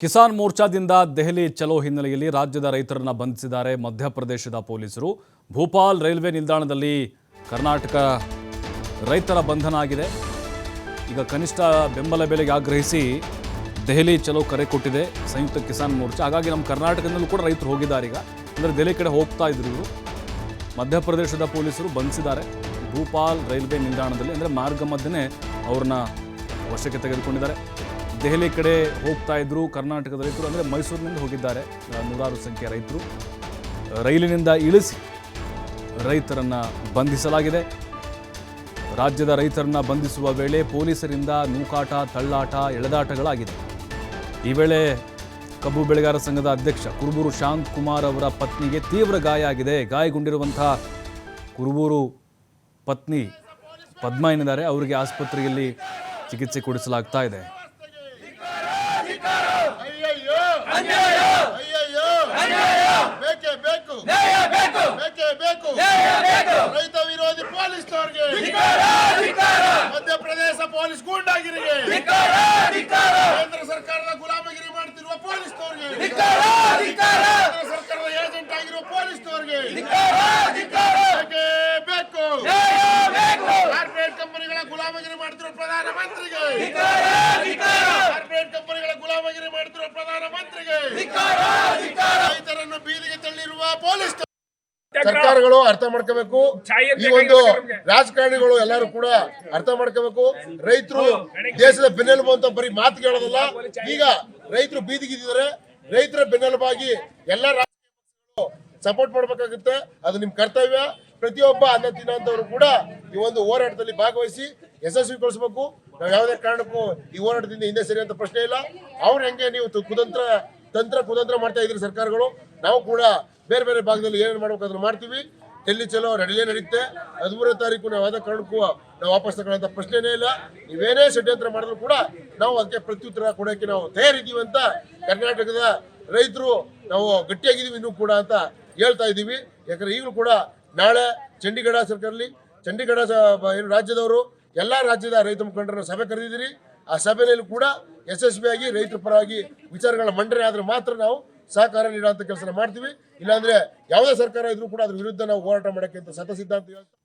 ಕಿಸಾನ್ ಮೋರ್ಚಾದಿಂದ ದೆಹಲಿ ಚಲೋ ಹಿನ್ನೆಲೆಯಲ್ಲಿ ರಾಜ್ಯದ ರೈತರನ್ನ ಬಂಧಿಸಿದ್ದಾರೆ ಮಧ್ಯಪ್ರದೇಶದ ಪೊಲೀಸರು. ಭೋಪಾಲ್ ರೈಲ್ವೆ ನಿಲ್ದಾಣದಲ್ಲಿ ಕರ್ನಾಟಕ ರೈತರ ಬಂಧನ ಆಗಿದೆ. ಈಗ ಕನಿಷ್ಠ ಬೆಂಬಲ ಬೆಲೆಗೆ ಆಗ್ರಹಿಸಿ ದೆಹಲಿ ಚಲೋ ಕರೆ ಕೊಟ್ಟಿದೆ ಸಂಯುಕ್ತ ಕಿಸಾನ್ ಮೋರ್ಚಾ. ಹಾಗಾಗಿ ನಮ್ಮ ಕರ್ನಾಟಕದಲ್ಲೂ ಕೂಡ ರೈತರು ಹೋಗಿದ್ದಾರೆ. ಈಗ ಅಂದರೆ ದೆಹಲಿ ಕಡೆ ಹೋಗ್ತಾ ಇದ್ರು ಇವರು. ಮಧ್ಯಪ್ರದೇಶದ ಪೊಲೀಸರು ಬಂಧಿಸಿದ್ದಾರೆ ಭೋಪಾಲ್ ರೈಲ್ವೆ ನಿಲ್ದಾಣದಲ್ಲಿ. ಅಂದರೆ ಮಾರ್ಗ ಮಧ್ಯೆ ಅವ್ರನ್ನ ವಶಕ್ಕೆ ತೆಗೆದುಕೊಂಡಿದ್ದಾರೆ. ದೆಹಲಿ ಕಡೆ ಹೋಗ್ತಾ ಇದ್ರು ಕರ್ನಾಟಕದ ರೈತರು, ಅಂದರೆ ಮೈಸೂರಿನಿಂದ ಹೋಗಿದ್ದಾರೆ ನೂರಾರು ಸಂಖ್ಯೆಯ ರೈತರು. ರೈಲಿನಿಂದ ಇಳಿಸಿ ರೈತರನ್ನು ಬಂಧಿಸಲಾಗಿದೆ. ರಾಜ್ಯದ ರೈತರನ್ನ ಬಂಧಿಸುವ ವೇಳೆ ಪೊಲೀಸರಿಂದ ನೂಕಾಟ, ತಳ್ಳಾಟ, ಎಳೆದಾಟಗಳಾಗಿದೆ. ಈ ವೇಳೆ ಕಬ್ಬು ಬೆಳೆಗಾರ ಸಂಘದ ಅಧ್ಯಕ್ಷ ಕುರುಬೂರು ಶಾಂತ್ ಕುಮಾರ್ ಅವರ ಪತ್ನಿಗೆ ತೀವ್ರ ಗಾಯ ಆಗಿದೆ. ಗಾಯಗೊಂಡಿರುವಂತಹ ಕುರುಬೂರು ಪತ್ನಿ ಪದ್ಮ ಏನಿದ್ದಾರೆ ಅವರಿಗೆ ಆಸ್ಪತ್ರೆಯಲ್ಲಿ ಚಿಕಿತ್ಸೆ ಕೊಡಿಸಲಾಗ್ತಾ ಇದೆ. ರೈತ ವಿರೋಧಿ ಪೊಲೀಸ್ನವರಿಗೆ, ಮಧ್ಯಪ್ರದೇಶ ಪೊಲೀಸ್ ಗೂಂಡಾಗಿರಿಗೆ, ಕೇಂದ್ರ ಸರ್ಕಾರದ ಗುಲಾಮಗಿರಿ ಮಾಡ್ತಿರುವ ಪೊಲೀಸ್ನವರಿಗೆ, ಕೇಂದ್ರ ಸರ್ಕಾರದ ಏಜೆಂಟ್ ಆಗಿರುವ ಪೊಲೀಸ್ನವರಿಗೆ ಬೇಕು. ಕಾರ್ಪೊರೇಟ್ ಕಂಪನಿಗಳ ಗುಲಾಮಗಿರಿ ಮಾಡ್ತಿರುವ ಪ್ರಧಾನಮಂತ್ರಿಗೆ, ಕಾರ್ಪೊರೇಟ್ ಕಂಪನಿಗಳ ಗುಲಾಮಗಿರಿ ಮಾಡ್ತಿರುವ ಪ್ರಧಾನಮಂತ್ರಿಗೆ, ರೈತರನ್ನು ಬೀದಿಗೆ ತಳ್ಳಿರುವ ಪೊಲೀಸ್ ಸರ್ಕಾರಗಳು ಅರ್ಥ ಮಾಡ್ಕೋಬೇಕು. ಈ ಒಂದು ರಾಜಕಾರಣಿಗಳು ಎಲ್ಲರೂ ಕೂಡ ಅರ್ಥ ಮಾಡ್ಕೋಬೇಕು. ರೈತರು ದೇಶದ ಬೆನ್ನೆಲುಬು ಅಂತ ಬರೀ ಮಾತು ಹೇಳೋದಲ್ಲ. ಈಗ ರೈತರು ಬೀದಿಗಿದ್ದಾರೆ. ರೈತರ ಬೆನ್ನೆಲುಬಾಗಿ ಎಲ್ಲ ರಾಜಕೀಯ ಸಪೋರ್ಟ್ ಮಾಡ್ಬೇಕಾಗುತ್ತೆ. ಅದು ನಿಮ್ ಕರ್ತವ್ಯ. ಪ್ರತಿಯೊಬ್ಬ ಅನ್ನ ತಿನ್ನೋಂಥವ್ರು ಕೂಡ ಈ ಒಂದು ಹೋರಾಟದಲ್ಲಿ ಭಾಗವಹಿಸಿ ಯಶಸ್ವಿಗೊಳಿಸಬೇಕು. ನಾವು ಯಾವುದೇ ಕಾರಣಕ್ಕೂ ಈ ಹೋರಾಟದಿಂದ ಹಿಂದೆ ಸರಿ ಅಂತ ಪ್ರಶ್ನೆ ಇಲ್ಲ. ಅವ್ರು ಹೆಂಗೆ ನೀವು ಕುತಂತ್ರ ಮಾಡ್ತಾ ಇದ್ರಿ ಸರ್ಕಾರಗಳು, ನಾವು ಕೂಡ ಬೇರೆ ಬೇರೆ ಭಾಗದಲ್ಲಿ ಏನೇನು ಮಾಡ್ಬೇಕು ಅದನ್ನು ಮಾಡ್ತೀವಿ. ಡೆಲ್ಲಿ ಚಲೋ ನಡೆಯುತ್ತೆ. 13ನೇ ತಾರೀಕು ನಾವು ಯಾವುದೇ ಕಾರಣಕ್ಕೂ ನಾವು ವಾಪಸ್ ತಗೊಳ್ಳೋಂಥ ಪ್ರಶ್ನೆನೇ ಇಲ್ಲ. ನೀವೇನೇ ಷಡ್ಯಂತ್ರ ಮಾಡಿದ್ರು ಕೂಡ ನಾವು ಅದಕ್ಕೆ ಪ್ರತ್ಯುತ್ತರ ಕೊಡೋಕ್ಕೆ ನಾವು ತಯಾರಿದ್ದೀವಿ ಅಂತ ಕರ್ನಾಟಕದ ರೈತರು ನಾವು ಗಟ್ಟಿಯಾಗಿದ್ದೀವಿ ಇನ್ನೂ ಕೂಡ ಅಂತ ಹೇಳ್ತಾ ಇದ್ದೀವಿ. ಯಾಕಂದ್ರೆ ಈಗಲೂ ಕೂಡ ನಾಳೆ ಚಂಡೀಗಢ ಸರ್ಕಾರದಲ್ಲಿ ಚಂಡೀಗಢ ಏನು ರಾಜ್ಯದವರು ಎಲ್ಲ ರಾಜ್ಯದ ರೈತ ಮುಖಂಡರನ್ನ ಸಭೆ ಕರೆದಿದ್ದೀರಿ. ಆ ಸಭೆಯಲ್ಲಿ ಕೂಡ ಯಶಸ್ವಿಯಾಗಿ ರೈತರ ಪರವಾಗಿ ವಿಚಾರಗಳ ಮಂಡನೆ ಆದ್ರೆ ಮಾತ್ರ ನಾವು ಸಹಕಾರ ನೀಡುವಂತ ಕೆಲಸ ಮಾಡ್ತೀವಿ. ಇಲ್ಲಾಂದ್ರೆ ಯಾವುದೇ ಸರ್ಕಾರ ಇದ್ರೂ ಕೂಡ ಅದ್ರ ವಿರುದ್ಧ ನಾವು ಹೋರಾಟ ಮಾಡಕ್ಕೆ ಅಂತ ಸತ ಸಿದ್ಧಾಂತ ಹೇಳ್ತಾ